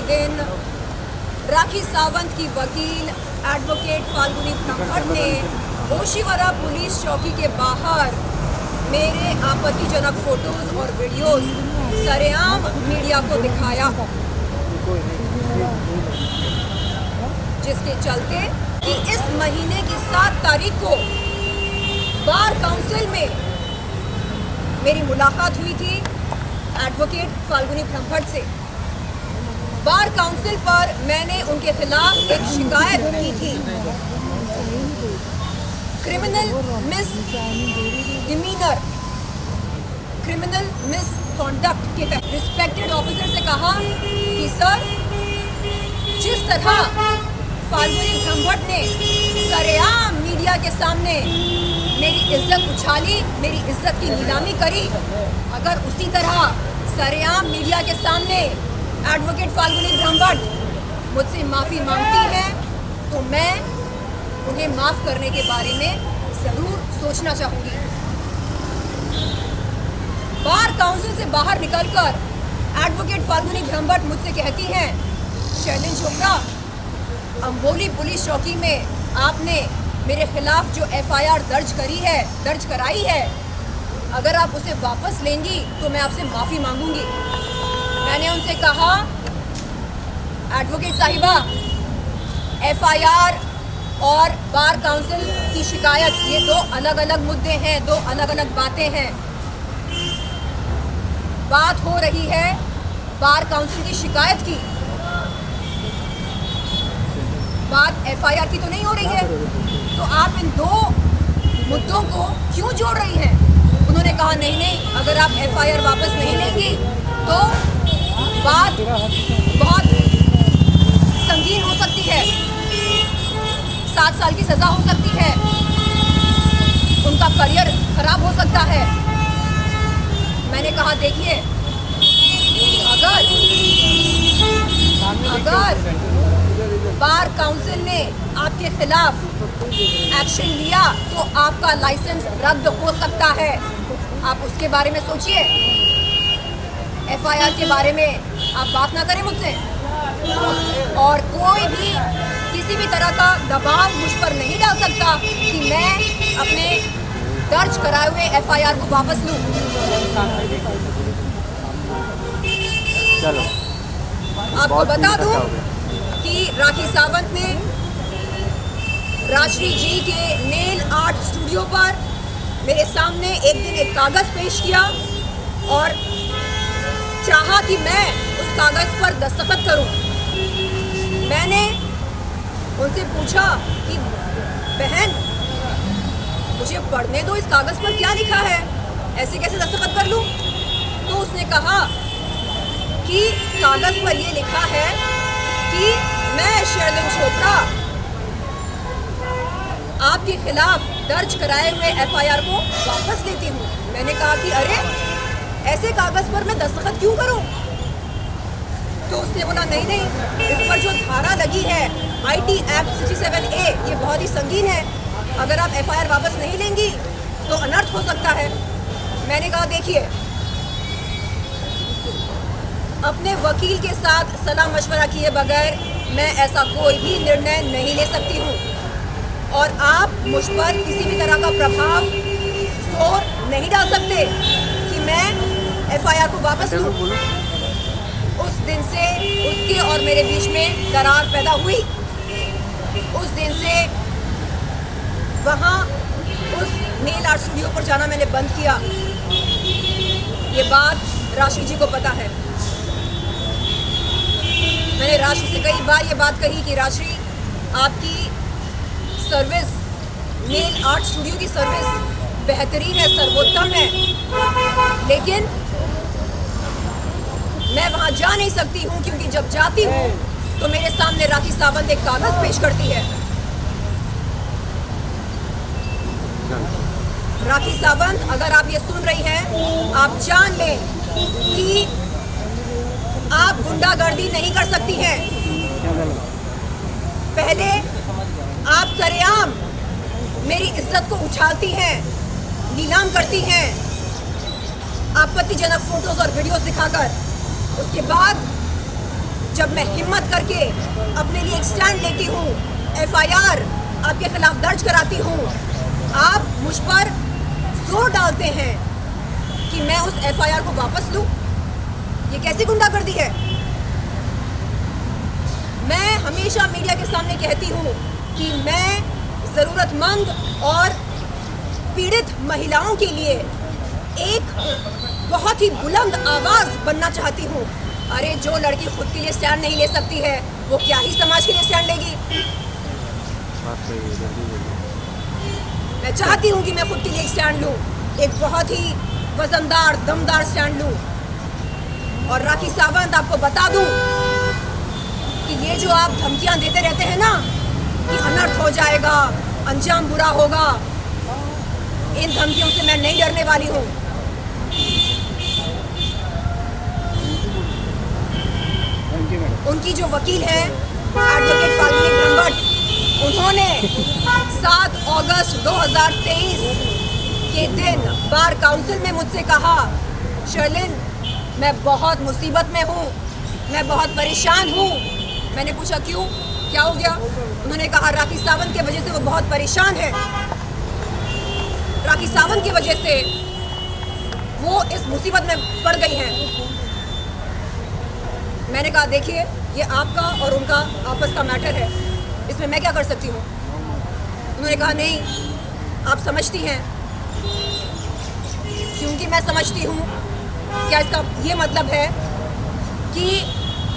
के दिन राखी सावंत की वकील एडवोकेट फाल्गुनी ब्रह्मभट्ट ने ओशिवरा पुलिस चौकी के बाहर मेरे आपत्तिजनक फोटोज और वीडियोस सरेआम मीडिया को दिखाया, जिसके चलते कि इस महीने की 7 तारीख को बार काउंसिल में मेरी मुलाकात हुई थी एडवोकेट फाल्गुनी ब्रह्मभट्ट से। बार काउंसिल पर मैंने उनके खिलाफ एक शिकायत की थी criminal miss demeanour, criminal miss conduct के तहत। रिस्पेक्टेड ऑफिसर से कहा कि सर, जिस तरह फाल्गुनी ब्रह्मभट्ट ने सरेआम मीडिया के सामने मेरी इज्जत उछाली, मेरी इज्जत की नीलामी करी, अगर उसी तरह सरेआम मीडिया के सामने एडवोकेट फाल्गुनी ब्रह्मभट्ट मुझसे माफ़ी मांगती है तो मैं उन्हें माफ़ करने के बारे में ज़रूर सोचना चाहूँगी। बार काउंसिल से बाहर निकलकर एडवोकेट फाल्गुनी ब्रह्मभट्ट मुझसे कहती हैं, शैलेंद्र चोपड़ा, अंबोली पुलिस चौकी में आपने मेरे खिलाफ जो एफआईआर दर्ज कराई है, अगर आप उसे वापस लेंगी तो मैं आपसे माफ़ी मांगूंगी। मैंने उनसे कहा, एडवोकेट साहिबा, एफआईआर और बार काउंसिल की शिकायत ये 2 अलग अलग मुद्दे हैं, 2 अलग अलग बातें हैं। बात हो रही है बार काउंसिल की शिकायत की, बात एफआईआर की तो नहीं हो रही है, तो आप इन 2 मुद्दों को क्यों जोड़ रही हैं? उन्होंने कहा नहीं, अगर आप एफआईआर वापस नहीं लेंगी तो बात बहुत संगीन हो सकती है, 7 साल की सज़ा हो सकती है, उनका करियर खराब हो सकता है। मैंने कहा देखिए, अगर बार काउंसिल ने आपके खिलाफ एक्शन लिया तो आपका लाइसेंस रद्द हो सकता है। आप उसके बारे में सोचिए, एफआईआर के बारे में आप बात ना करें मुझसे, और कोई भी किसी भी तरह का दबाव मुझ पर नहीं डाल सकता कि मैं अपने दर्ज कराए हुए एफआईआर को वापस लूं। चलो, आपको बता दूं कि राखी सावंत ने राजश्री जी के नेल आर्ट स्टूडियो पर मेरे सामने एक दिन एक कागज़ पेश किया और चाहा कि मैं उस कागज़ पर दस्तखत करूं। मैंने उनसे पूछा कि बहन, मुझे पढ़ने दो, इस कागज़ पर क्या लिखा है, ऐसे कैसे दस्तखत कर लूं? तो उसने कहा कि कागज़ पर ये लिखा है कि मैं शैलेंद्र चोपड़ा आपके खिलाफ दर्ज कराए हुए एफआईआर को वापस लेती हूँ। मैंने कहा कि अरे, ऐसे कागज़ पर मैं दस्तखत क्यों करूँ? तो उसने बोला नहीं, इस पर जो धारा लगी है IT एक्ट 67A, ये बहुत ही संगीन है, अगर आप एफआईआर वापस नहीं लेंगी तो अनर्थ हो सकता है। मैंने कहा देखिए, अपने वकील के साथ सलाह मशवरा किए बगैर मैं ऐसा कोई भी निर्णय नहीं ले सकती हूँ, और आप मुझ पर किसी भी तरह का प्रभाव जोर नहीं डाल सकते कि मैं एफआईआर को वापस लूँ। उस दिन से उसके और मेरे बीच में दरार पैदा हुई। उस दिन से वहाँ उस नेल आर्ट स्टूडियो पर जाना मैंने बंद किया। ये बात राशि जी को पता है। मैंने राशि से कई बार ये बात कही कि राशि, आपकी सर्विस, नेल आर्ट स्टूडियो की सर्विस बेहतरीन है, सर्वोत्तम है, लेकिन मैं वहाँ जा नहीं सकती हूँ क्योंकि जब जाती हूँ तो मेरे सामने राखी सावंत एक कागज़ पेश करती है। राखी सावंत, अगर आप ये सुन रही हैं, आप जान लें कि आप गुंडागर्दी नहीं कर सकती हैं। पहले आप सरेआम मेरी इज्जत को उछालती हैं, नीलाम करती हैं, आपत्तिजनक फोटोज और वीडियोस दिखाकर। उसके बाद जब मैं हिम्मत करके अपने लिए एक स्टैंड लेती हूँ, FIR आपके खिलाफ दर्ज कराती हूँ, आप मुझ पर जोर डालते हैं कि मैं उस FIR को वापस लूँ। ये कैसी गुंडागर्दी है? मैं हमेशा मीडिया के सामने कहती हूँ कि मैं ज़रूरतमंद और पीड़ित महिलाओं के लिए एक बहुत ही बुलंद आवाज़ बनना चाहती हूँ। अरे जो लड़की खुद के लिए स्टैंड नहीं ले सकती है, वो क्या ही समाज के लिए स्टैंड लेगी? मैं चाहती हूँ कि मैं खुद के लिए एक स्टैंड लूँ, एक बहुत ही वजनदार, दमदार स्टैंड लूँ। और राखी सावंत, आपको बता दूँ कि ये जो आप धमकियाँ देते रहते हैं ना कि अनर्थ हो जाएगा, अंजाम बुरा होगा, इन धमकियों से मैं नहीं डरने वाली हूँ। उनकी जो वकील है एडवोकेट फाल्गुनी ब्रह्मभट्ट, उन्होंने 7 अगस्त 2023 के दिन बार काउंसिल में मुझसे कहा, शर्लिन मैं बहुत मुसीबत में हूँ, मैं बहुत परेशान हूँ। मैंने पूछा क्यों, क्या हो गया? उन्होंने कहा राखी सावंत की वजह से वो बहुत परेशान है, राखी सावंत की वजह से वो इस मुसीबत में पड़ गई हैं। मैंने कहा देखिए, ये आपका और उनका आपस का मैटर है, इसमें मैं क्या कर सकती हूँ? उन्होंने कहा नहीं, आप समझती हैं, क्योंकि मैं समझती हूँ। क्या इसका ये मतलब है कि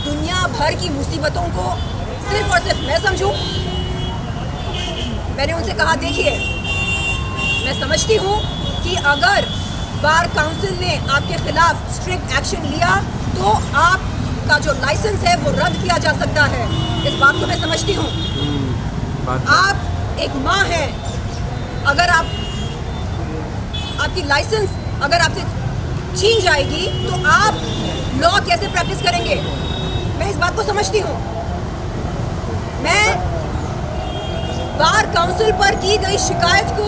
दुनिया भर की मुसीबतों को सिर्फ और सिर्फ मैं समझूं? मैंने उनसे कहा देखिए, मैं समझती हूँ कि अगर बार काउंसिल ने आपके खिलाफ स्ट्रिक्ट एक्शन लिया तो आपका जो लाइसेंस है वो रद्द किया जा सकता है। इस बात को मैं समझती हूँ। आप एक माँ हैं, अगर आपकी लाइसेंस अगर आपसे छीन जाएगी तो आप लॉ कैसे प्रैक्टिस करेंगे? मैं इस बात को समझती हूँ। मैं बार काउंसिल पर की गई शिकायत को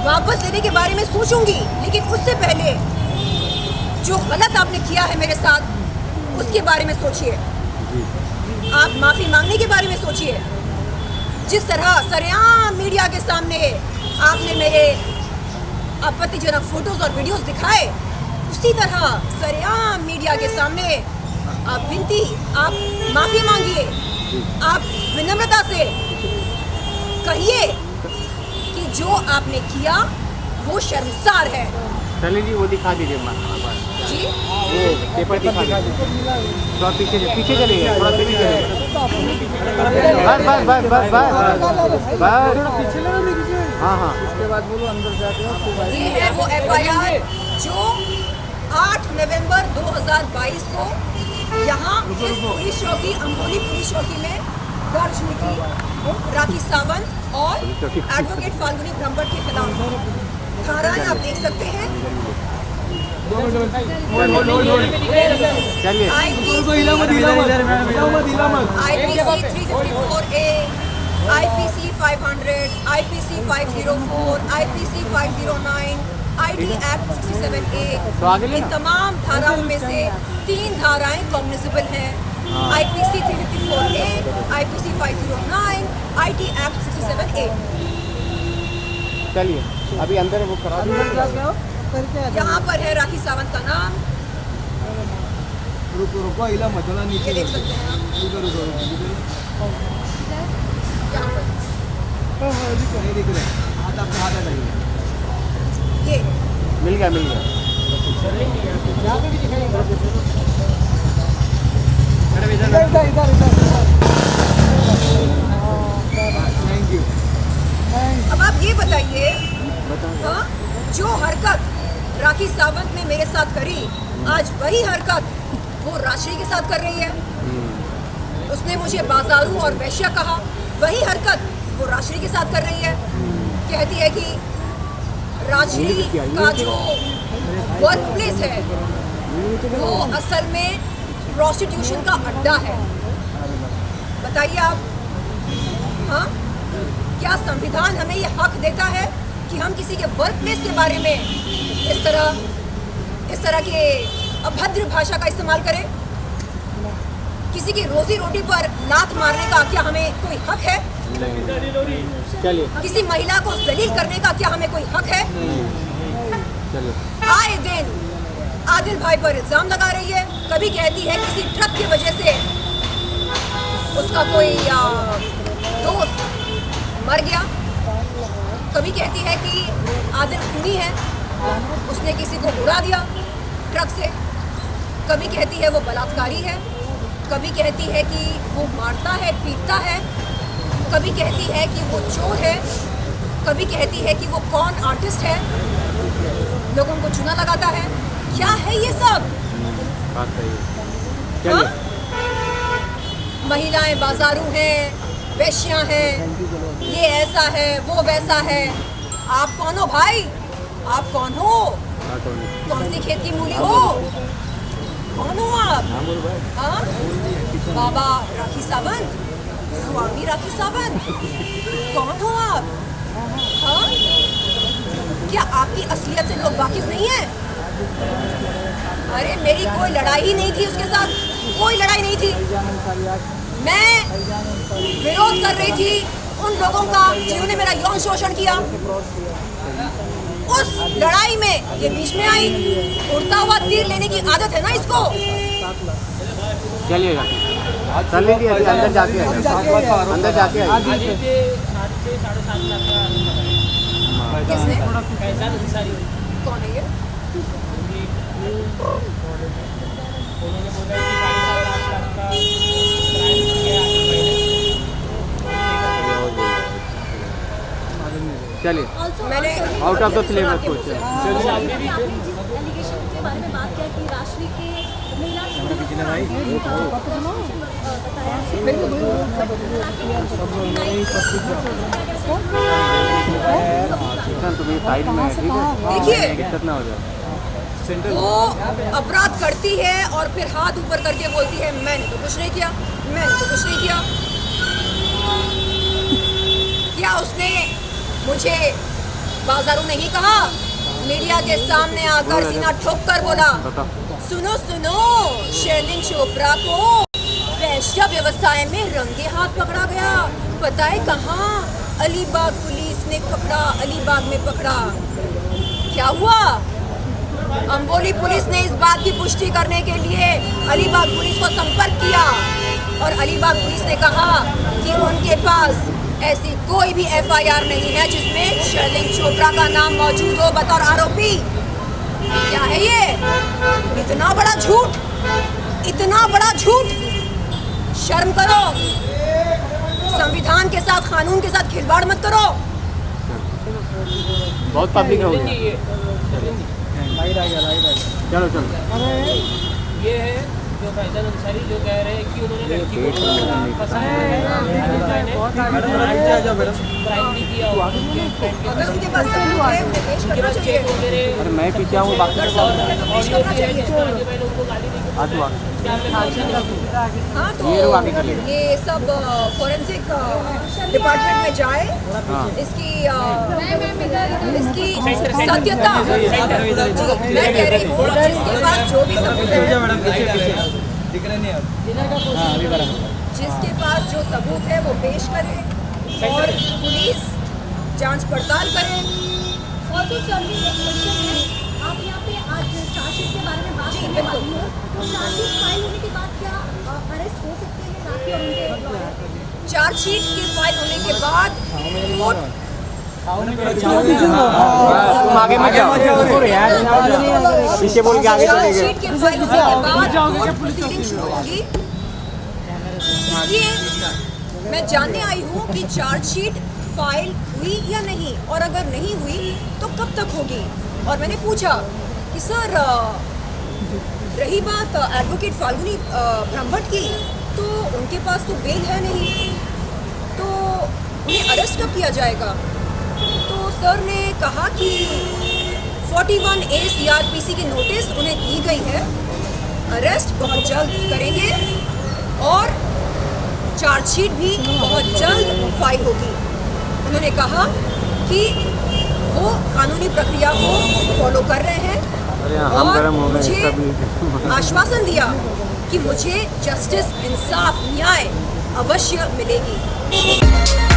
वापस लेने के बारे में सोचूंगी, लेकिन उससे पहले जो गलत आपने किया है मेरे साथ उसके बारे में सोचिए। आप माफी मांगने के बारे में सोचिए। जिस तरह सरेआम मीडिया के सामने आपने मेरे आपत्तिजनक फोटोज और वीडियोस दिखाए, उसी तरह सरेआम मीडिया के सामने आप माफी मांगिए। आप विनम्रता से कहिए कि जो आपने किया वो शर्मसार है। चलिए जी, वो दिखा दीजिए जी, वो पेपर दिखा दीजिए। थोड़ा पीछे चलिए, थोड़ा पीछे चलिए। बस हाँ हाँ, उसके बाद बोलो अंदर जाके। ये है वो FIR जो 8 नवंबर 2022 को यहाँ इस पुलिस चौकी, अम्बोली पुलिस चौकी में दर्ज हुई थी राखी सावंत और एडवोकेट फाल्गुनी ब्रह्मभट्ट के खिलाफ। धाराएं आप देख सकते हैं। IPC 354A, IPC 500, IPC 504, IPC 509, IT Act 67A। इन तमाम धाराओं में से 3 धाराएं कॉग्निजेबल हैं। IPC 354A, IPC 509, IT Act 67A। चलिए अभी अंदर वो करा दीजिए। यहाँ पर है राखी सावंत का नाम, रुको इला मतला नीचे ये देख सकते हैं आप। रुको यहाँ पर नहीं दिख रहे, हाथ आपके हाथ हटाइए। ये मिल गया। Thank you. अब आप ये बताइए, हाँ, जो हरकत राखी सावंत ने मेरे साथ करी, आज वही हरकत वो राजश्री के साथ कर रही है। उसने मुझे बाजारू और वैश्या कहा, वही हरकत वो राजश्री के साथ कर रही है। कहती है कि राजश्री का जो वर्क प्लेस है वो असल में प्रोस्टिट्यूशन का अड्डा है। बताइए आप, हाँ, क्या संविधान हमें ये हक देता है कि हम किसी के वर्क प्लेस के बारे में इस तरह के अभद्र भाषा का इस्तेमाल करें? किसी की रोजी रोटी पर लात मारने का क्या हमें कोई हक है? चलिए किसी महिला को जलील करने का क्या हमें कोई हक है? चलिए आए दिन आदिल भाई पर इल्जाम लगा रही है। कभी कहती है किसी ट्रक की वजह से उसका कोई दोस्त मर गया, कभी कहती है कि आदिल खूनी है, उसने किसी को उड़ा दिया ट्रक से, कभी कहती है वो बलात्कारी है, कभी कहती है कि वो मारता है पीटता है, कभी कहती है कि वो चोर है, कभी कहती है कि वो कौन आर्टिस्ट है, लोगों को चूना लगाता है। क्या है ये सब? बात सही है। हाँ? चलिए महिलाएं बाजारू हैं, वेश्यां हैं, ये ऐसा है वो वैसा है। आप कौन हो भाई? आप कौन हो? कौन सी खेत की मूली हो? कौन हो आप? हाँ? बाबा राखी सावंत, स्वामी राखी सावंत, कौन हो आप? हाँ? क्या आपकी असलियत से लोग वाकिफ नहीं है? अरे मेरी कोई लड़ाई ही नहीं थी उसके साथ, कोई लड़ाई नहीं थी। मैं विरोध कर रही थी उन लोगों का जिन्होंने मेरा यौन शोषण किया। उस लड़ाई में ये बीच में आई। उड़ता हुआ तीर लेने की आदत है ना इसको। चलिएगा चल लीजिए अंदर जाके अंदर जाके किसने? कौन है ये? चलिए मैंने आउट ऑफ द सिलेबस कुछ आपने जिस एलिगेशन के बारे में बात किया कि राष्ट्रीय के महिला तुम्हें साइड में है, ठीक है, देखिए दिक्कत ना हो जाए। वो अपराध करती है और फिर हाथ ऊपर करके बोलती है मैंने तो कुछ नहीं किया, मैंने तो कुछ नहीं किया। क्या उसने मुझे बाजारू नहीं कहा? मीडिया के सामने आकर सीना ठोक कर बोला, सुनो सुनो, शर्लिन चोपड़ा को वैश्य व्यवसाय में रंगे हाथ पकड़ा गया। पता है कहाँ? अलीबाग पुलिस ने पकड़ा, अलीबाग में पकड़ा। क्या हुआ? अंबोली पुलिस ने इस बात की पुष्टि करने के लिए अलीबाग पुलिस को संपर्क किया और अलीबाग पुलिस ने कहा कि उनके पास ऐसी कोई भी एफआईआर नहीं है जिसमें शर्लिन चोपड़ा का नाम मौजूद हो बतौर आरोपी। क्या है ये? इतना बड़ा झूठ, इतना बड़ा झूठ! शर्म करो, संविधान के साथ, कानून के साथ खिलवाड़ मत करो। बहुत पब्लिक हो गई। चलो चलो ये है जो फैजल अंसारी जो कह रहे हैं कि उन्होंने लड़की को पसंद क्राइम नहीं किया हुआ। अगर उनके पास सबूत है, उन्हें पेश करना चाहिए। अरे मैं पीछे हूँ बाकी ऑडियो भी है जिसमें आगे मैंने उनको गाली दी। हाँ तो ये लोग आगे चलेंगे। ये सब फोरेंसिक डिपार्टमेंट में जाए, इसकी सत्यता जी मैं कह रही हूँ, जिसके पास जो भी सबूत है, दिख रहे नहीं अब। जिसके पास जो सबूत है वो पेश करे और पुलिस जांच पड़ताल करे। और तो चलिए एक क्वेश्चन है, आप यहाँ पे आज चार्जशीट के बारे में बात करने वाली हो, तो चार्जशीट फाइल होने के बाद क्या अरेस्ट हो सकते हैं राखी और उनके? चार्जशीट की फाइल होने के बाद कोर्ट तुम आगे मत जाओ, पीछे बोल के आगे चले गए। चार्जशीट के फाइल होने के बाद कोर्ट प्रोसीडिंग शुरू होगी। इसलिए मैं जानने आई हूँ कि चार्जशीट फाइल हुई या नहीं, और अगर नहीं हुई तो कब तक होगी। और मैंने पूछा कि सर रही बात एडवोकेट फाल्गुनी ब्रह्मभट्ट की, तो उनके पास तो बेल है नहीं, तो उन्हें अरेस्ट कब किया जाएगा? तो सर ने कहा कि 41A CRPC की नोटिस उन्हें दी गई है, अरेस्ट बहुत जल्द करेंगे और चार्जशीट भी बहुत जल्द फाइल होगी। उन्होंने कहा कि वो कानूनी प्रक्रिया को फॉलो कर रहे हैं और मुझे आश्वासन दिया कि मुझे जस्टिस, इंसाफ, न्याय अवश्य मिलेगी।